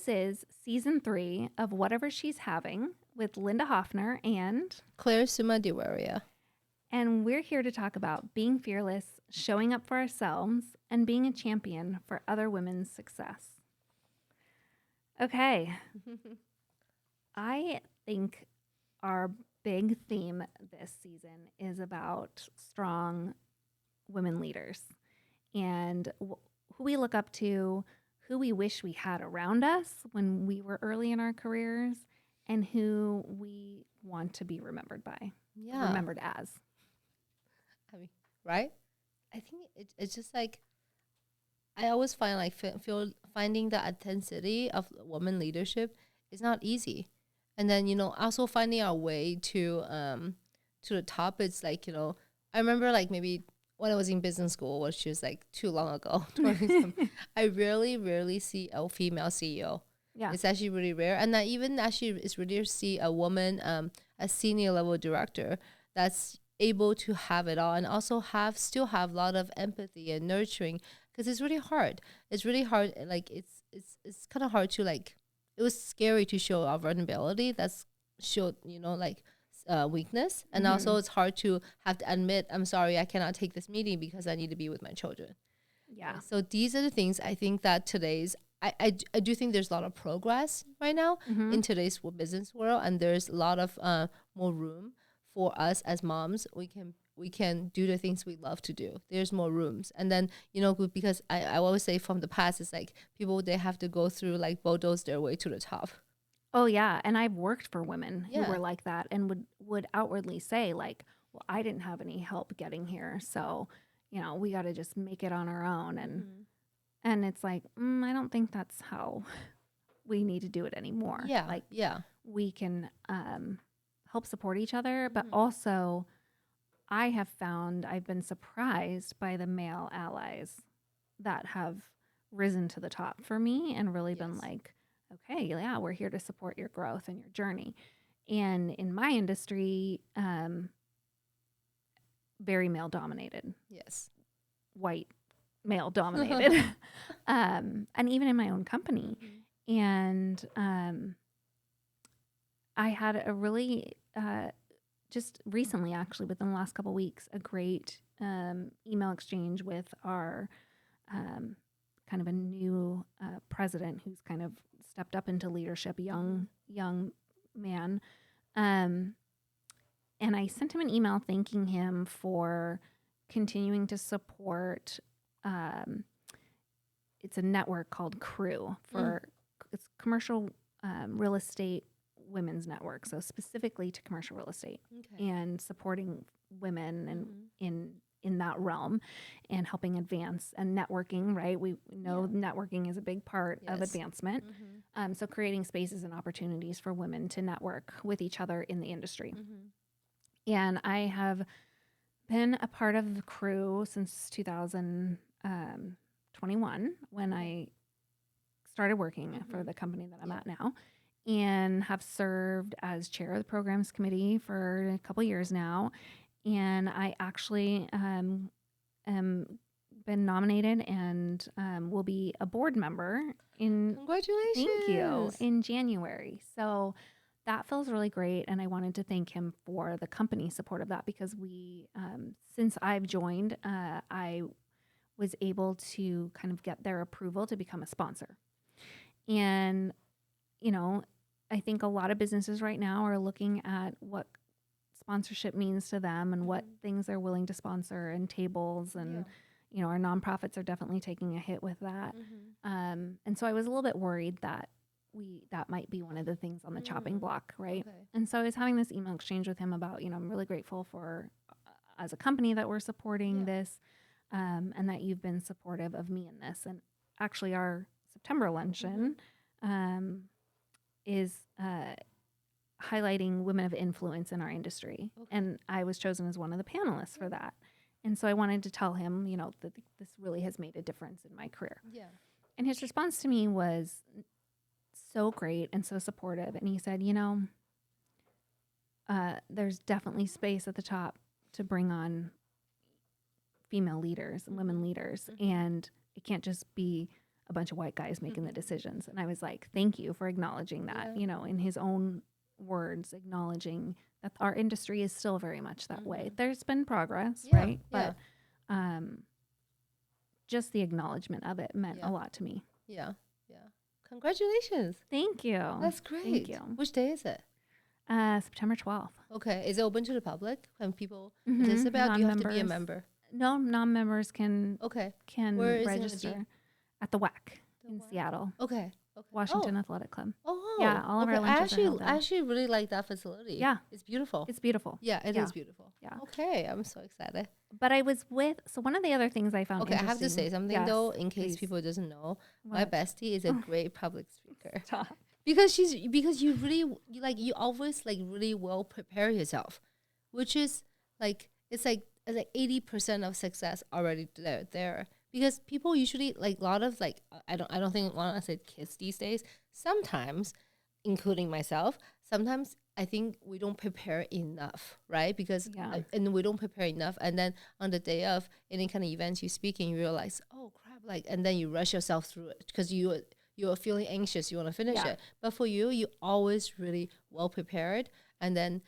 This is season 3 of Whatever She's Having with Linda Hoffner Claire Suma Diwaria. and we're here to talk about being fearless, showing up for ourselves, and being a champion for other women's success. Okay, I think our big theme this season is about strong women leaders and who we look up to, who we wish we had around us when we were early in our careers, and who we want to be remembered by, remembered as. I mean, right? I think it's just like, I always find like finding the intensity of woman leadership is not easy. And then, also finding our way to the top. It's like, I remember like maybe when I was in business school, which was like too long ago, I rarely see a female CEO. Yeah. It's actually really rare. And that even actually it's rare to see a woman, a senior level director that's able to have it all and also still have a lot of empathy and nurturing, because it's really hard. It's really hard. Like it's kind of hard to like, it was scary to show our vulnerability. That's showed, weakness. And also it's hard to have to admit, I'm sorry, I cannot take this meeting because I need to be with my children. Yeah. So these are the things I think that today's, I do think there's a lot of progress right now in today's business world, and there's a lot of more room for us as moms. We can do the things we love to do. There's more rooms. And then, because I always say from the past, it's like people, they have to go through like bulldoze their way to the top. Oh, yeah. And I've worked for women who Yeah. were like that and would outwardly say, like, well, I didn't have any help getting here. So, we got to just make it on our own. And it's like, I don't think that's how we need to do it anymore. Yeah. Like, yeah. we can help support each other, but also I have found I've been surprised by the male allies that have risen to the top for me and really been like, okay, yeah, we're here to support your growth and your journey. And in my industry, very male dominated. Yes. White male dominated. And even in my own company. And I had a really, just recently, actually, within the last couple of weeks, a great email exchange with our kind of a new president who's kind of stepped up into leadership, a young man. And I sent him an email thanking him for continuing to support. It's a network called Crew for it's commercial real estate women's network, so specifically to commercial real estate and supporting women and in that realm and helping advance and networking, right? We know networking is a big part of advancement. So creating spaces and opportunities for women to network with each other in the industry. And I have been a part of the Crew since 2021 when I started working for the company that I'm at now, and have served as chair of the programs committee for a couple years now. And I actually am been nominated and will be a board member in Congratulations. Thank you, in January. So that feels really great, and I wanted to thank him for the company support of that, because we since I've joined, I was able to kind of get their approval to become a sponsor. And I think a lot of businesses right now are looking at what sponsorship means to them and what things they're willing to sponsor, and tables and our nonprofits are definitely taking a hit with that. And so I was a little bit worried that that might be one of the things on the chopping block, right? Okay. And so I was having this email exchange with him about, I'm really grateful for as a company that we're supporting this, and that you've been supportive of me in this. And actually our September luncheon is highlighting women of influence in our industry. And I was chosen as one of the panelists for that. And so I wanted to tell him, that this really has made a difference in my career. Yeah. And his response to me was so great and so supportive. And he said, there's definitely space at the top to bring on female leaders and women leaders. And it can't just be a bunch of white guys making the decisions. And I was like, thank you for acknowledging that, Yeah. in his own words, acknowledging that our industry is still very much that way. There's been progress, Yeah. right? Yeah. But just the acknowledgement of it meant Yeah. a lot to me. Yeah. Yeah. Congratulations. Thank you. That's great. Thank you. Which day is it? September 12th. Okay. Is it open to the public? Can people Mhm. participate? Do you have to be a Non-members. member? No, non-members can Okay. can Where is it gonna be? register at the WAC The in WAC? Seattle, Okay. Okay. Washington Athletic Club. Oh. Yeah, all of our okay. lunches are held there. I actually really like that facility. Yeah. It's beautiful. It's beautiful. yeah, it is yeah. beautiful. Yeah. Okay. I'm so excited. But I was so one of the other things I found Okay, I have to say interesting- something Yes, though, in case please. people doesn't know. My What? bestie is a great public speaker. Stop. Because you really you always like really well prepare yourself, which is like it's like 80% of success already there. Because people usually like a lot of like I don't think when I said kids these days, sometimes, including myself, sometimes I think we don't prepare enough, right? Because Yeah. and we don't prepare enough, and then on the day of any kind of events you speak and you realize, oh crap, like, and then you rush yourself through it because you're feeling anxious, you want to finish Yeah. it. But for you always really well prepared, and then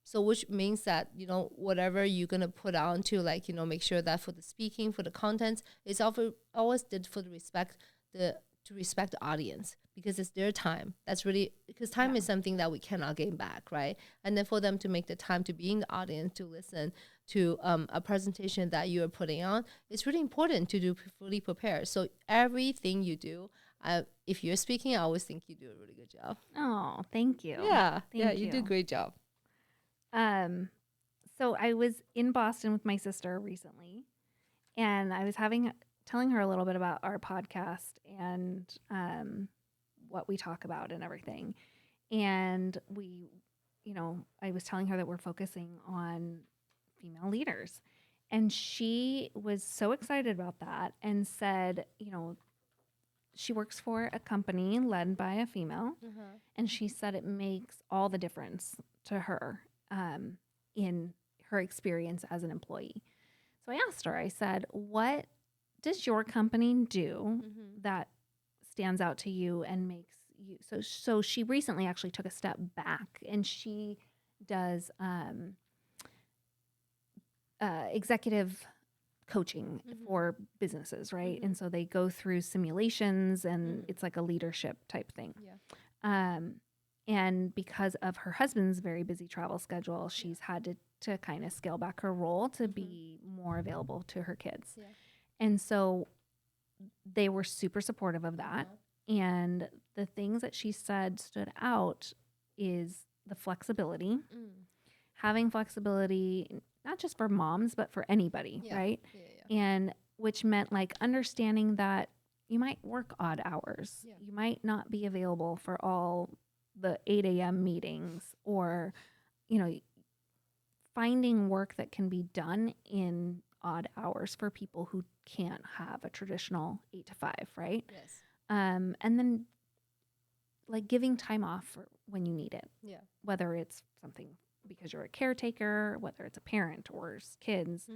so which means that whatever you're gonna put on to like make sure that for the speaking, for the contents, it's always did for to respect the audience because it's their time. That's really because time is something that we cannot gain back, right? And then for them to make the time to be in the audience to listen to a presentation that you are putting on, it's really important to do fully prepared. So everything you do, if you're speaking, I always think you do a really good job. Oh, thank you. Yeah, Thank you do a you. great job. So I was in Boston with my sister recently, and I was telling her a little bit about our podcast and what we talk about and everything. And I was telling her that we're focusing on female leaders. And she was so excited about that and said, she works for a company led by a female. And she said it makes all the difference to her in her experience as an employee. So I asked her, I said, what does your company do that stands out to you and makes you so she recently actually took a step back and she does executive coaching for businesses, right? And so they go through simulations and it's like a leadership type thing. And because of her husband's very busy travel schedule, she's had to kind of scale back her role to be more available to her kids. And so they were super supportive of that. And the things that she said stood out is the flexibility, having flexibility, not just for moms, but for anybody, right? And which meant like understanding that you might work odd hours. You might not be available for all the 8 a.m. meetings or, finding work that can be done in odd hours for people who can't have a traditional 8 to 5, right? And then like giving time off for when you need it. Whether it's something because you're a caretaker, whether it's a parent or kids.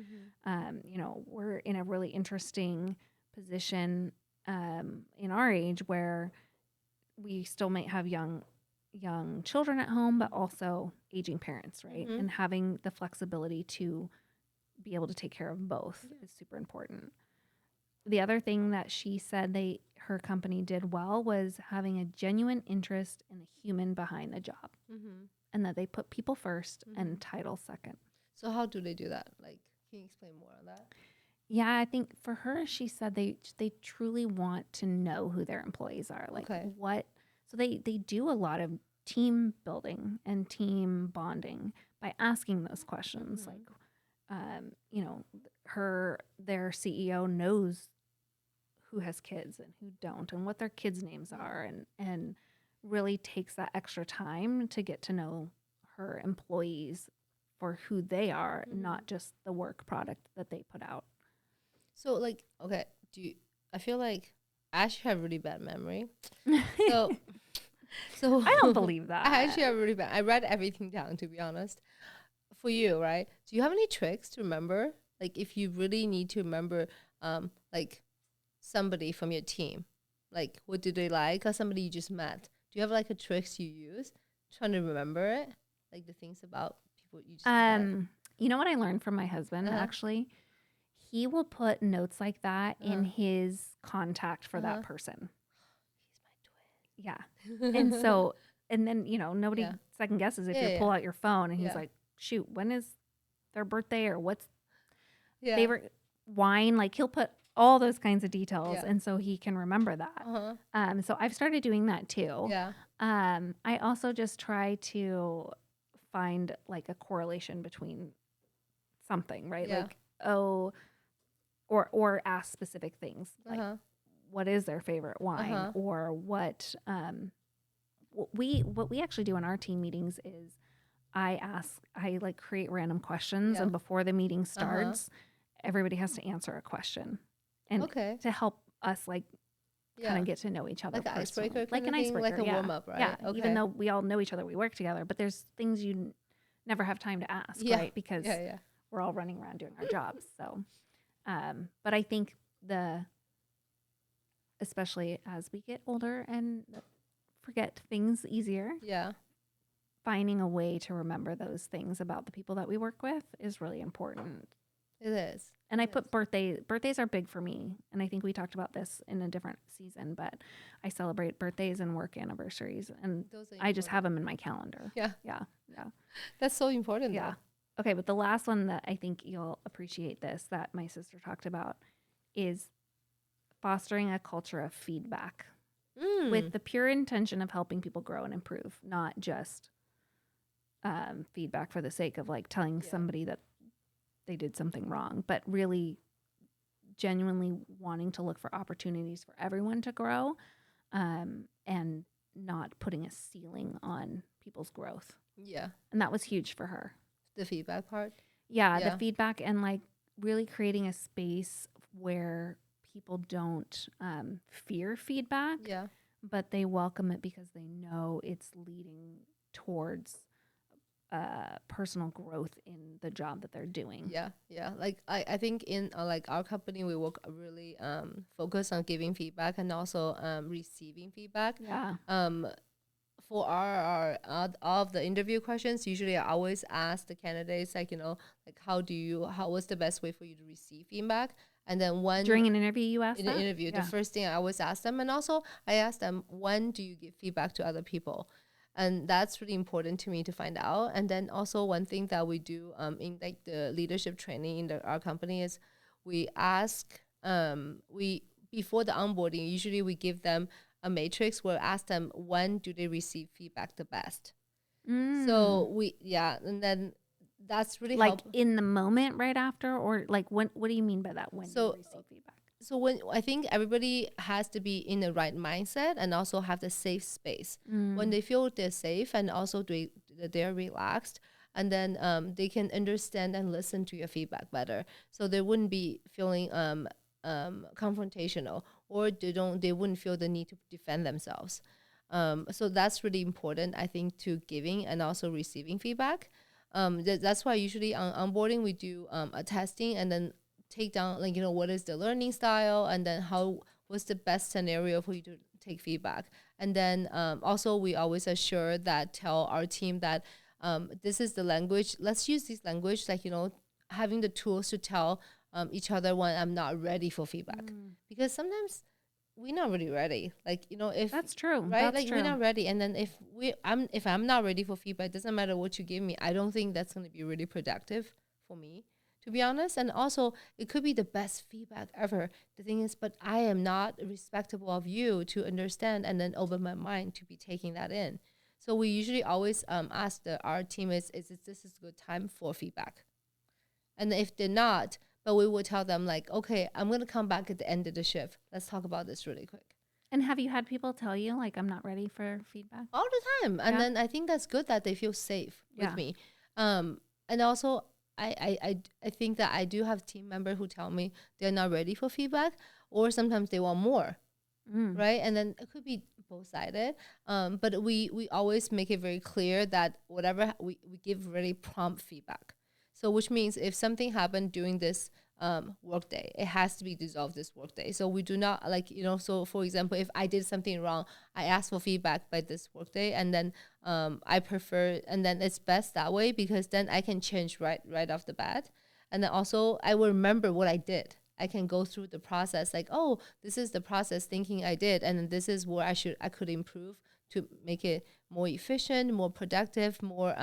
We're in a really interesting position in our age where we still might have young children at home, but also aging parents, right? And having the flexibility to be able to take care of both is super important. The other thing that she said her company did well was having a genuine interest in the human behind the job, and that they put people first and title second. So how do they do that? Like, can you explain more on that? Yeah, I think for her, she said they truly want to know who their employees are. Like what, so they do a lot of team building and team bonding by asking those questions. Like, their CEO knows who has kids and who don't and what their kids' names are and really takes that extra time to get to know her employees for who they are, not just the work product that they put out. So like, okay, I feel like I actually have really bad memory. So I don't believe that. I actually have really bad. I read everything down, to be honest. For you, right? Do you have any tricks to remember? Like if you really need to remember like somebody from your team, Like, what do they like? Or somebody you just met? Do you have like a tricks you use trying to remember it? Like the things about people you just met? You know what I learned from my husband Uh-huh. actually? He will put notes like that in Uh-huh. his contact for Uh-huh. that person. Yeah. He's And my twin. so, and then, nobody Yeah. second guesses if Yeah. you Yeah. pull out your phone and he's Yeah. like, shoot, when is their birthday or what's Yeah. favorite wine? Like he'll put all those kinds of details. Yeah. And so he can remember that. Uh-huh. So I've started doing that too. Yeah. I also just try to find like a correlation between something, right? Yeah. Like, oh, or ask specific things like Uh-huh. what is their favorite wine Uh-huh. or what what we actually do in our team meetings is I like create random questions Yeah. and before the meeting starts everybody has to answer a question and Okay. to help us like kind Yeah. of get to know each other Like an personally. icebreaker Like kind an of thing, like icebreaker, a yeah. warm up, right? Yeah, Okay. even though we all know each other, we work together, but there's things you never have time to ask, Yeah. right? Because Yeah. Yeah. we're all running around doing our jobs. So, but I think especially as we get older and forget things easier, Yeah. finding a way to remember those things about the people that we work with is really important. It is. And I It put is. birthdays are big for me. And I think we talked about this in a different season, but I celebrate birthdays and work anniversaries and Those are I just have important. them in my calendar. Yeah. Yeah. Yeah. That's so important. Yeah. Okay. But the last one that I think you'll appreciate this that my sister talked about is fostering a culture of feedback Though. with the pure intention of helping people grow and improve, not just feedback for the sake of like telling Yeah. somebody that they did something wrong, but really genuinely wanting to look for opportunities for everyone to grow and not putting a ceiling on people's growth. Yeah. And that was huge for her. The feedback part. Yeah, Yeah. the feedback and like really creating a space where people don't fear feedback, Yeah. but they welcome it because they know it's leading towards personal growth in the job that they're doing. Yeah. Yeah. Like I think in like our company we work really focus on giving feedback and also receiving feedback. Yeah. For our all of the interview questions, usually I always ask the candidates like like how was the best way for you to receive feedback, and then when During an interview, you asked in that? an interview, Yeah. the first thing I always ask them, and also I ask them, when do you give feedback to other people? And that's really important to me to find out. And then also one thing that we do in like the leadership training in our company is we ask we before the onboarding, usually we give them a matrix where we ask them when do they receive feedback the best. So and then that's really like help. in the moment right after, or like when? What do you mean by that? When So- you receive feedback? So when I think everybody has to be in the right mindset and also have the safe space. When they feel they're safe and also they're relaxed, and then they can understand and listen to your feedback better. So they wouldn't be feeling confrontational, or they wouldn't feel the need to defend themselves. So that's really important, I think, to giving and also receiving feedback. That's why usually on onboarding we do a testing and then take down like what is the learning style, and then what's the best scenario for you to take feedback. And then also we always tell our team that this is the language, let's use this language, like having the tools to tell each other when I'm not ready for feedback, because sometimes we're not really ready, like if That's true. right, That's like true. we're not ready, and then if I'm not ready for feedback, it doesn't matter what you give me, I don't think that's going to be really productive for me, to be honest. And also it could be the best feedback ever, the thing is, but I am not respectable of you to understand and then open my mind to be taking that in. So we usually always ask our teammates, this is a good time for feedback? And if they're not, but we will tell them like, okay, I'm going to come back at the end of the shift, let's talk about this really quick. And have you had people tell you like I'm not ready for feedback? All the time. And Yeah. then I think that's good that they feel safe Yeah. with me. And also I think that I do have team members who tell me they're not ready for feedback, or sometimes they want more, right? And then it could be both sided. But we always make it very clear that whatever we give really prompt feedback. So which means if something happened during this workday. It has to be dissolved this workday. So we do not like, so for example, if I did something wrong, I ask for feedback by this workday, and then I prefer, and then it's best that way, because then I can change right off the bat. And then also I will remember what I did. I can go through the process like, oh, this is the process thinking I did, and then this is where I could improve to make it more efficient, more productive, more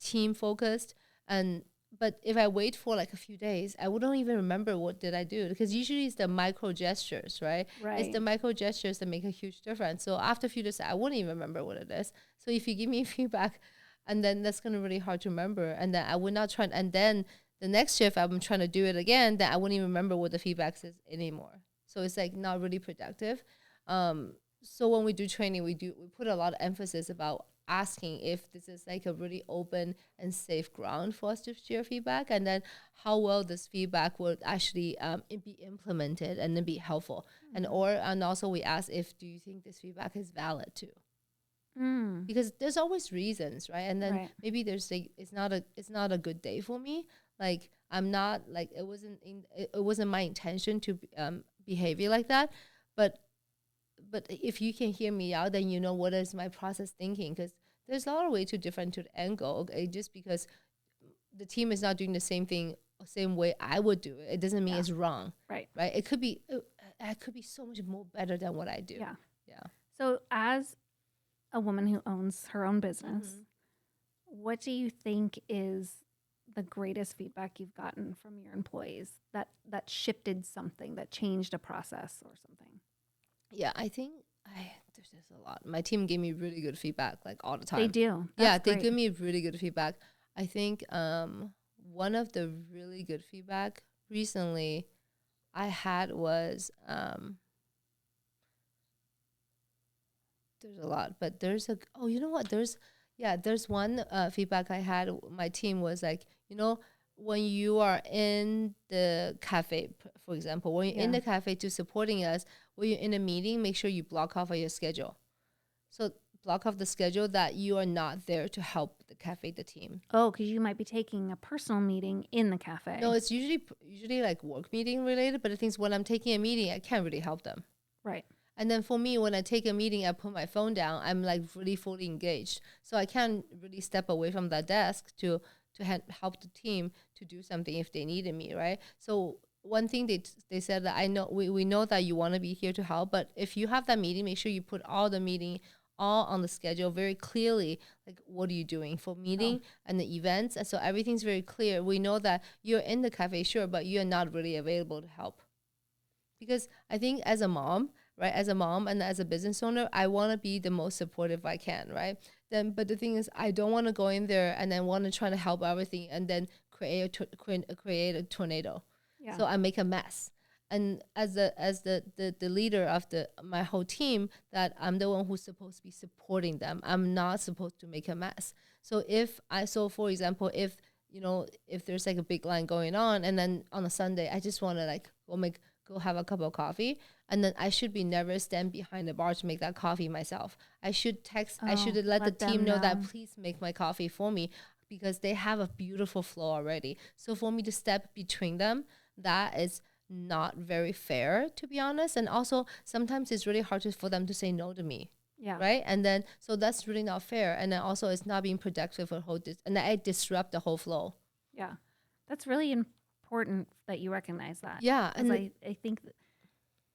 team focused. And but if I wait for like a few days, I wouldn't even remember what did I do, because usually it's the micro gestures, right? It's the micro gestures that make a huge difference. So after a few days, I wouldn't even remember what it is. So if you give me feedback, and then that's gonna be really hard to remember, and then I would not try, and then the next shift I'm trying to do it again, then I wouldn't even remember what the feedback is anymore. So it's like not really productive. So when we do training, we put a lot of emphasis about asking if this is like a really open and safe ground for us to share feedback, and then how well this feedback will actually be implemented and then be helpful. And also we ask if, do you think this feedback is valid too? Because there's always reasons, right? And then maybe there's like, it's not a good day for me. Like I'm not like, it wasn't my intention to behavior like that, but if you can hear me out, then you know what is my process thinking, because there's a lot of way to different to the angle. Okay? Just because the team is not doing the same way I would do it, it doesn't mean it's wrong. Right. It could be so much more better than what I do. Yeah. Yeah. So as a woman who owns her own business, what do you think is the greatest feedback you've gotten from your employees that shifted something, that changed a process or something? Yeah, I think there's just a lot. My team gave me really good feedback, like all the time. They do. They give me really good feedback. I think one of the really good feedback recently I had was there's a lot, but there's one feedback I had. My team was like, when you are in the cafe, for example, when you're in the cafe to supporting us, when you're in a meeting, make sure you block off your schedule. So block off the schedule that you are not there to help the cafe, the team. Oh, because you might be taking a personal meeting in the cafe. No, it's usually like work meeting related, but the things when I'm taking a meeting, I can't really help them. Right. And then for me, when I take a meeting, I put my phone down. I'm like really fully engaged. So I can't really step away from that desk to help the team to do something if they needed me, right? So one thing they said that I know, we know that you want to be here to help, but if you have that meeting, make sure you put all the meeting all on the schedule very clearly, like what are you doing for meeting and the events. And so everything's very clear. We know that you're in the cafe, sure, but you're not really available to help. Because I think as a mom, right, as a mom and as a business owner, I want to be the most supportive I can, right? But the thing is, I don't want to go in there and then want to try to help everything and then create a tornado. Yeah. So I make a mess. And as the leader of my whole team, that I'm the one who's supposed to be supporting them. I'm not supposed to make a mess. So for example, if there's like a big line going on, and then on a Sunday, I just want to like go have a cup of coffee, and then I should be never stand behind the bar to make that coffee myself. I should let the team know that please make my coffee for me, because they have a beautiful flow already. So for me to step between them, that is not very fair, to be honest. And also sometimes it's really hard for them to say no to me. Yeah. Right. And then, so that's really not fair. And then also it's not being productive for the whole, and I disrupt the whole flow. Yeah. That's really important that you recognize that. Yeah. And I think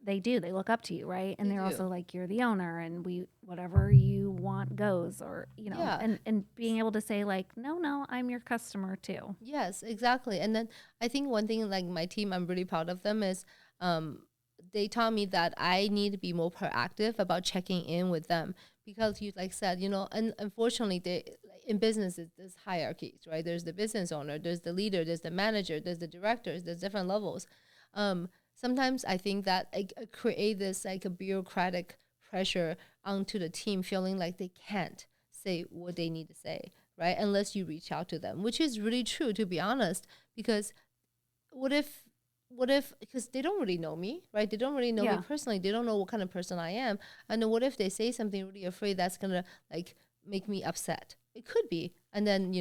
they look up to you, right? And they're also like, you're the owner, and whatever you want goes, or, and being able to say like, no, I'm your customer too. Yes, exactly. And then I think one thing, like my team, I'm really proud of them, is they taught me that I need to be more proactive about checking in with them, because you like said, and unfortunately in businesses, there's hierarchies, right? There's the business owner, there's the leader, there's the manager, there's the directors, there's different levels. Sometimes I think that create this like a bureaucratic pressure onto the team, feeling like they can't say what they need to say, right? Unless you reach out to them, which is really true, to be honest, because what if, because they don't really know me, right? They don't really know me personally. They don't know what kind of person I am. And then what if they say something really afraid that's going to like make me upset? It could be. And then,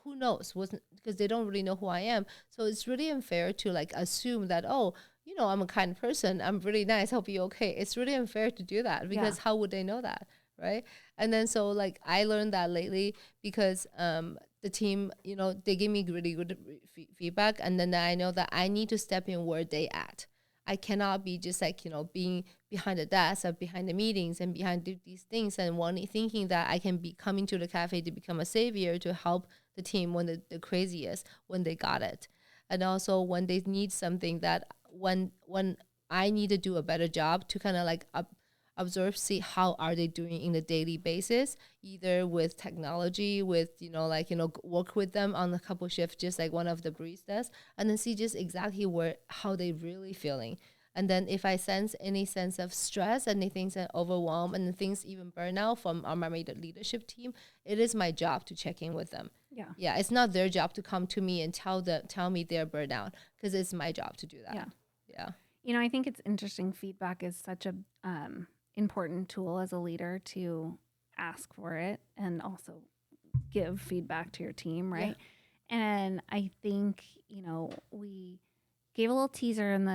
who knows? Wasn't because they don't really know who I am. So it's really unfair to like assume that, oh, I'm a kind person. I'm really nice. Hope you're okay. It's really unfair to do that because how would they know that? Right. And then so like I learned that lately because the team, they give me really good feedback. And then I know that I need to step in where they at. I cannot be just like, being behind the desk or behind the meetings and behind these things and thinking that I can be coming to the cafe to become a savior to help the team when the craziest, when they got it. And also when they need something that when I need to do a better job to kind of like observe, see how are they doing in a daily basis, either with technology, with, work with them on a couple shifts, just like one of the baristas, and then see just exactly how they really feeling. And then if I sense any sense of stress and anything that overwhelm and things even burnout from our leadership team, it is my job to check in with them. Yeah, it's not their job to come to me and tell me they're burned out, because it's my job to do that. Yeah. I think it's interesting. Feedback is such a important tool as a leader to ask for it and also give feedback to your team, right? Yeah. And I think, we gave a little teaser in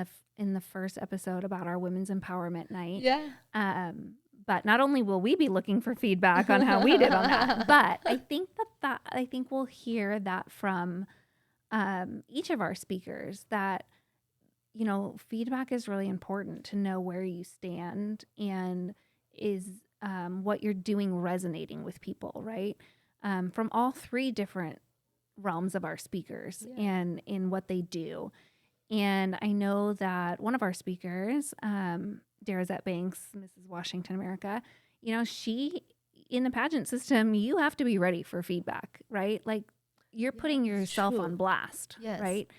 the first episode about our women's empowerment night. Yeah. But not only will we be looking for feedback on how we did on that, but I think we'll hear that from each of our speakers that feedback is really important to know where you stand and is what you're doing resonating with people, right? From all three different realms of our speakers and in what they do. And I know that one of our speakers, Darazette Banks, Mrs. Washington America, she, in the pageant system, you have to be ready for feedback, right? Like you're putting yourself on blast, right?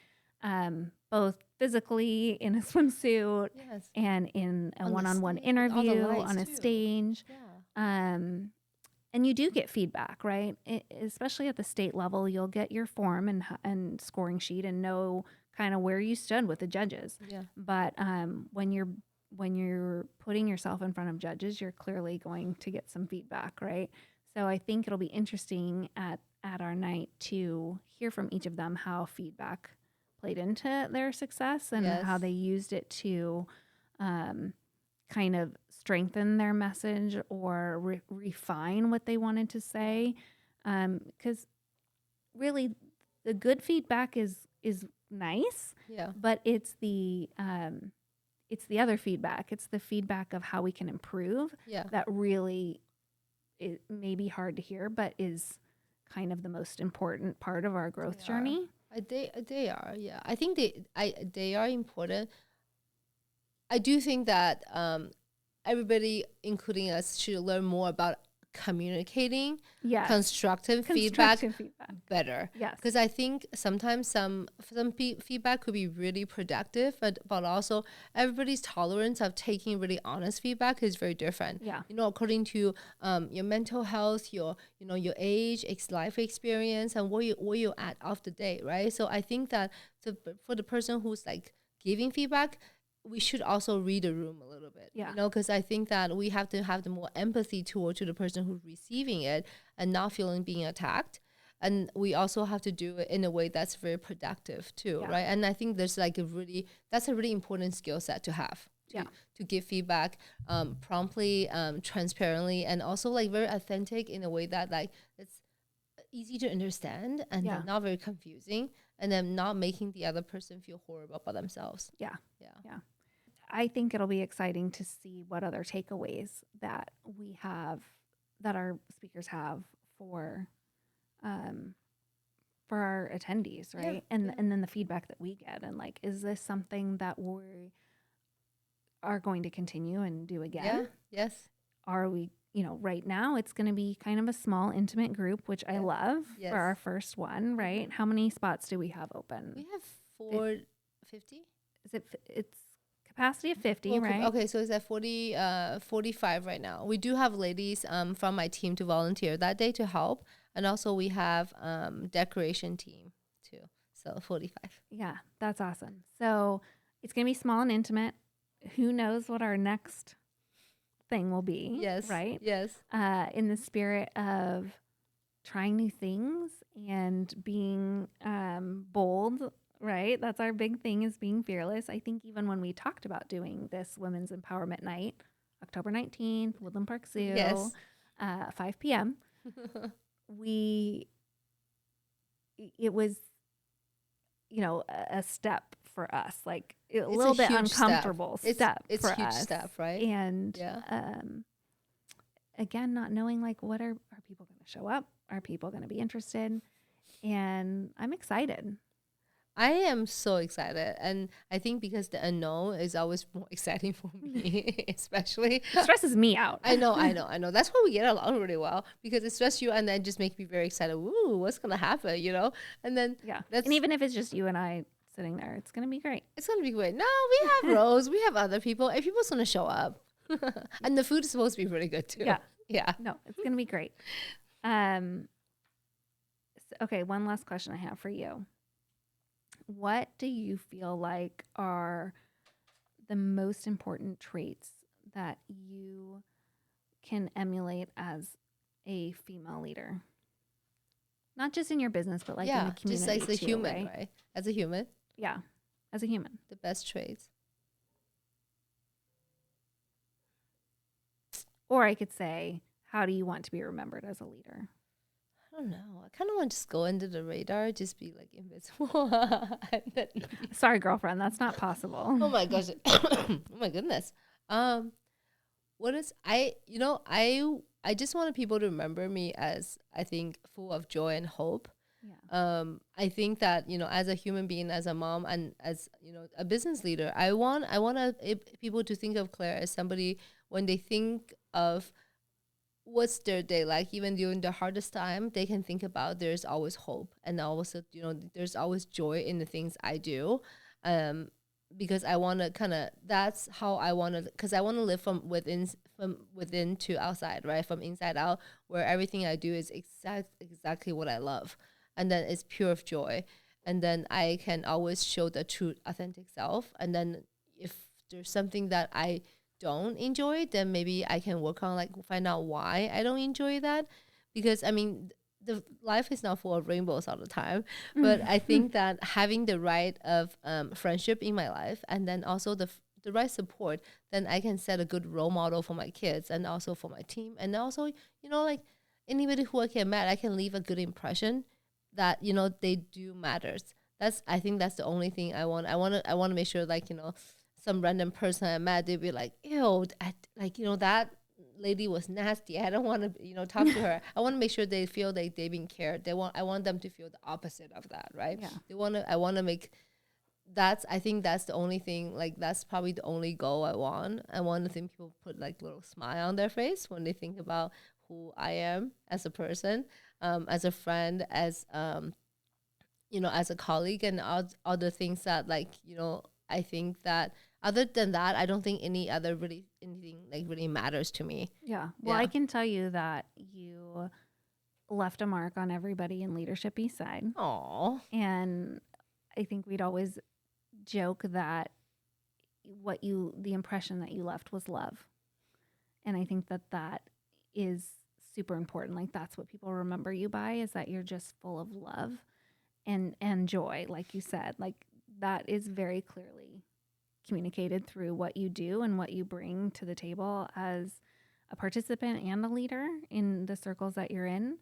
Both physically in a swimsuit and in a one-on-one interview on a stage. And you do get feedback, right? Especially at the state level, you'll get your form and scoring sheet and know kind of where you stood with the judges. Yeah. But when you're putting yourself in front of judges, you're clearly going to get some feedback, right? So I think it'll be interesting at our night to hear from each of them how feedback played into their success and how they used it to kind of strengthen their message or refine what they wanted to say. Because really the good feedback is nice, but it's the other feedback. It's the feedback of how we can improve that really it may be hard to hear, but is kind of the most important part of our growth journey. They are, yeah. I think they are important. I do think that everybody, including us, should learn more about communicating constructive feedback better. Yes, because I think sometimes some feedback could be really productive, but also everybody's tolerance of taking really honest feedback is very different. Yeah, according to your mental health, your age, life experience, and where you're at of the day, right? So I think that for the person who's like giving feedback, we should also read the room a little bit, because I think that we have to have the more empathy to the person who's receiving it and not feeling being attacked. And we also have to do it in a way that's very productive too, right? And I think there's like that's a really important skill set to have, to give feedback promptly, transparently, and also like very authentic in a way that like it's easy to understand and not very confusing, and then not making the other person feel horrible about themselves. Yeah. I think it'll be exciting to see what other takeaways that we have, that our speakers have for our attendees, right? And then the feedback that we get, and like, is this something that we are going to continue and do again? Yes. Are we, right now it's going to be kind of a small, intimate group, which I love for our first one, right? How many spots do we have open? We have 450. It's capacity of 50, right? Okay, so it's at 45 right now. We do have ladies from my team to volunteer that day to help, and also we have decoration team too. So 45. Yeah, that's awesome. So it's going to be small and intimate. Who knows what our next thing will be? Yes. Right? Yes. In the spirit of trying new things and being bold, right? That's our big thing, is being fearless. I think even when we talked about doing this Women's Empowerment Night, October 19th, Woodland Park Zoo, Yes. 5 p.m., we, it was, a step for us, like a It's a little bit huge step. uncomfortable step It's for huge us. step, right? And Yeah. again, not knowing like what are people going to show up? Are people going to be interested? And I'm excited. I am so excited, and I think because the unknown is always more exciting for me, especially. It stresses me out. I know. That's why we get along really well, because it stresses you and then just make me very excited. Ooh, what's gonna happen? And then Yeah. that's And even if it's just you and I sitting there, it's going to be great. it's gonna be great. No, we have Rose, we have other people, and people's gonna show up, and the food is supposed to be really good too. Yeah. Yeah. No, it's going to be great. Okay, one last question I have for you. What do you feel like are the most important traits that you can emulate as a female leader? Not just in your business, but like in the Yeah, community just like the too, human, right? As a human, Yeah, as a human. the best traits. Or I could say, how do you want to be remembered as a leader? I don't know. I kind of want to just go under the radar, just be like invisible. And then Sorry, girlfriend, that's not possible. oh my gosh. Oh my goodness. What is I just wanted people to remember me as, I think, full of joy and hope. Yeah. I think that, as a human being, as a mom, and as, a business leader, I want people to think of Claire as somebody, when they think of what's their day like, even during the hardest time, they can think about there's always hope, and also, there's always joy in the things I do. Um, because I want to that's how I want to, because I want to live from within to outside, right? From inside out, where everything I do is exactly what I love, and then it's pure of joy, and then I can always show the true authentic self. And then if there's something that I don't enjoy, then maybe I can work on, like, find out why I don't enjoy that. Because I mean, the life is not full of rainbows all the time, but I think that having the right of friendship in my life, and then also the right support, then I can set a good role model for my kids, and also for my team, and also, like, anybody who I can meet, I can leave a good impression that, they do matters. I think that's the only thing I want. I want to make sure, like, some random person I met, they'd be like, ew, that lady was nasty. I don't want to, talk to her. I want to make sure they feel like they've been cared. I want them to feel the opposite of that, right? Yeah. I want to make, I think that's the only thing, like, that's probably the only goal I want. I want to think people put, like, little smile on their face when they think about who I am as a person, as a friend, as, as a colleague, and all the things that, like, I think that other than that, I don't think anything like really matters to me. Yeah. Well, Yeah. I can tell you that you left a mark on everybody in Leadership Eastside. Aw. And I think we'd always joke that the impression that you left was love. And I think that is super important. Like, that's what people remember you by, is that you're just full of love and joy. Like you said, like, that is very clearly communicated through what you do and what you bring to the table as a participant and a leader in the circles that you're in.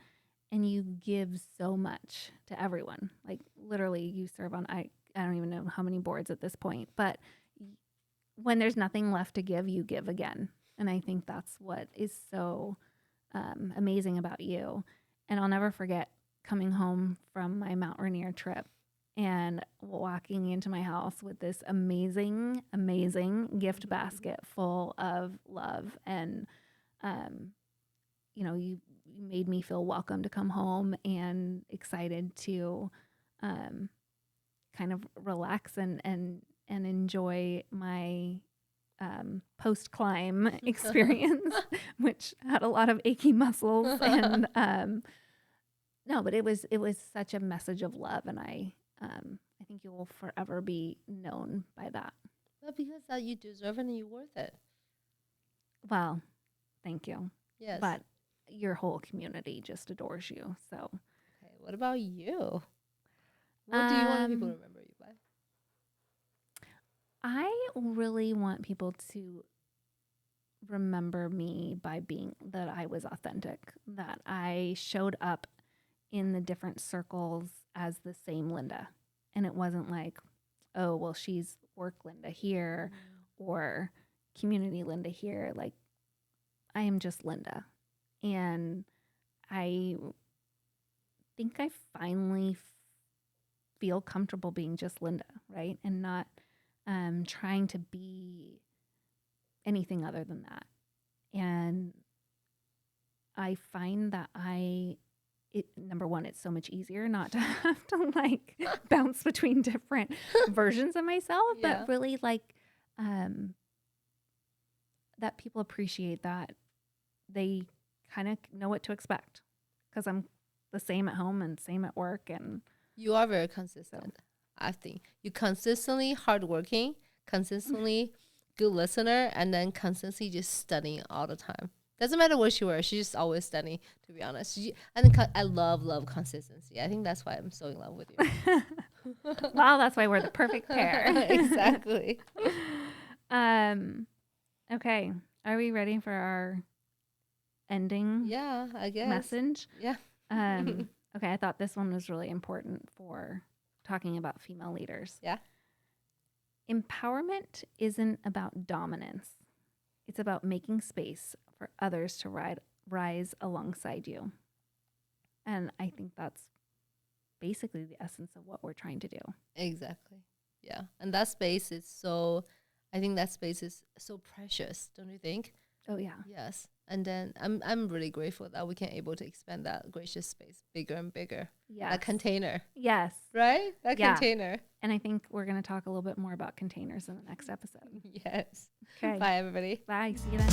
And you give so much to everyone. Like, literally, you serve on, I don't even know how many boards at this point, but when there's nothing left to give, you give again. And I think that's what is so amazing about you. And I'll never forget coming home from my Mount Rainier trip and walking into my house with this amazing, amazing gift basket full of love. And, you made me feel welcome to come home and excited to kind of relax and enjoy my post climb experience, which had a lot of achy muscles. And no, but it was such a message of love, and I think you will forever be known by that. Well, because that you deserve it and you're worth it. Well, thank you. Yes. But your whole community just adores you. So, Okay, what about you? What do you want people to Um, remember you by? I really want people to remember me by being that I was authentic, that I showed up in the different circles as the same Linda. And it wasn't like, oh, well, she's work Linda here or community Linda here. Like, I am just Linda. And I think I finally feel comfortable being just Linda, right? And not trying to be anything other than that. And I find that number one, it's so much easier not to have to like bounce between different versions of myself, Yeah. but really like that people appreciate that they kind of know what to expect because I'm the same at home and same at work. And You are very consistent. I think you consistently hardworking, consistently good listener, and then consistently just studying all the time. Doesn't matter what she wears, she's just always studying. To be honest, I think I love consistency. I think that's why I'm so in love with you. wow, that's why we're the perfect pair. Exactly. Okay. Are we ready for our ending Yeah, I guess. message? Yeah. Okay, I thought this one was really important for talking about female leaders. Yeah. Empowerment isn't about dominance. It's about making space for others to rise alongside you. And I think that's basically the essence of what we're trying to do. Exactly. Yeah. And that space is so, I think that space is so precious, don't you think? Oh yeah. Yes. And then I'm really grateful that we can able to expand that gracious space bigger and bigger. Yes. That container, Yes. right? That Yeah. container. And I think we're going to talk a little bit more about containers in the next episode. Yes. Okay. Bye, everybody. Bye. See you then.